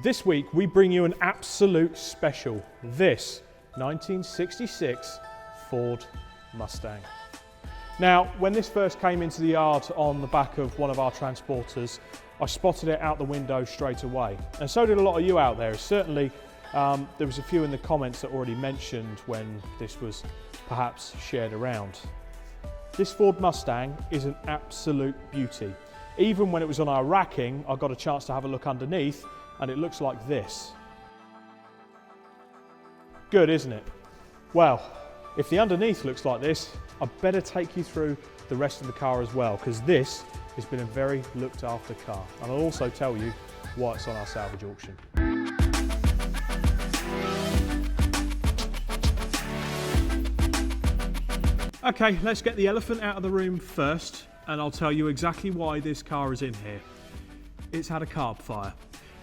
This week we bring you an absolute special. This 1966 Ford Mustang. Now, when this first came into the yard on the back of one of our transporters, I spotted it out the window straight away. And so did a lot of you out there. Certainly, there was a few in the comments that already mentioned when this was perhaps shared around. This Ford Mustang is an absolute beauty. Even when it was on our racking, I got a chance to have a look underneath and it looks like this. Good, isn't it? Well, if the underneath looks like this, I better take you through the rest of the car as well, because this has been a very looked after car. And I'll also tell you why it's on our salvage auction. Okay, let's get the elephant out of the room first, and I'll tell you exactly why this car is in here. It's had a carb fire.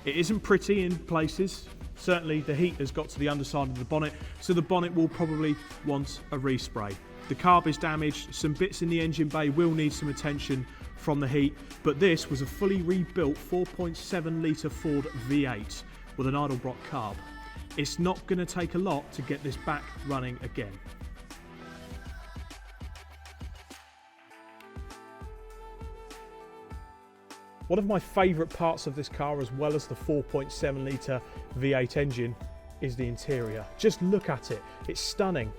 It isn't pretty in places. Certainly the heat has got to the underside of the bonnet, so the bonnet will probably want a respray. The carb is damaged, some bits in the engine bay will need some attention from the heat, but this was a fully rebuilt 4.7 litre Ford V8 with an idle block carb. It's not going to take a lot to get this back running again. One of my favourite parts of this car, as well as the 4.7 litre V8 engine, is the interior. Just look at it, it's stunning.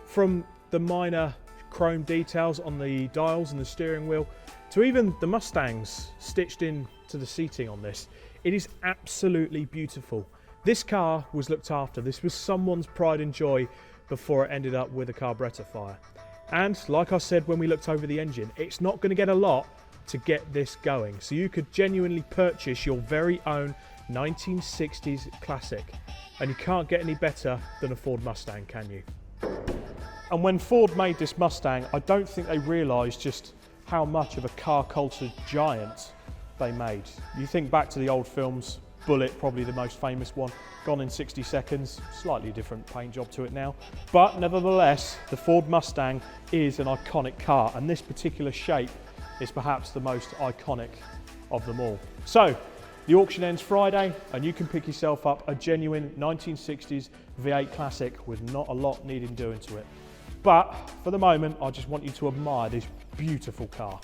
From the minor chrome details on the dials and the steering wheel, to even the Mustangs stitched in to the seating on this, it is absolutely beautiful. This car was looked after. This was someone's pride and joy before it ended up with a carburetor fire. And like I said when we looked over the engine, it's not going to get a lot to get this going, so you could genuinely purchase your very own 1960s classic, and you can't get any better than a Ford Mustang, can you? And when Ford made this Mustang, I don't think they realised just how much of a car culture giant they made. You think back to the old films, Bullet, probably the most famous one, Gone in 60 Seconds, slightly different paint job to it now, but nevertheless the Ford Mustang is an iconic car, and this particular shape is perhaps the most iconic of them all. So, the auction ends Friday and you can pick yourself up a genuine 1960s V8 classic with not a lot needing doing to it. But for the moment, I just want you to admire this beautiful car.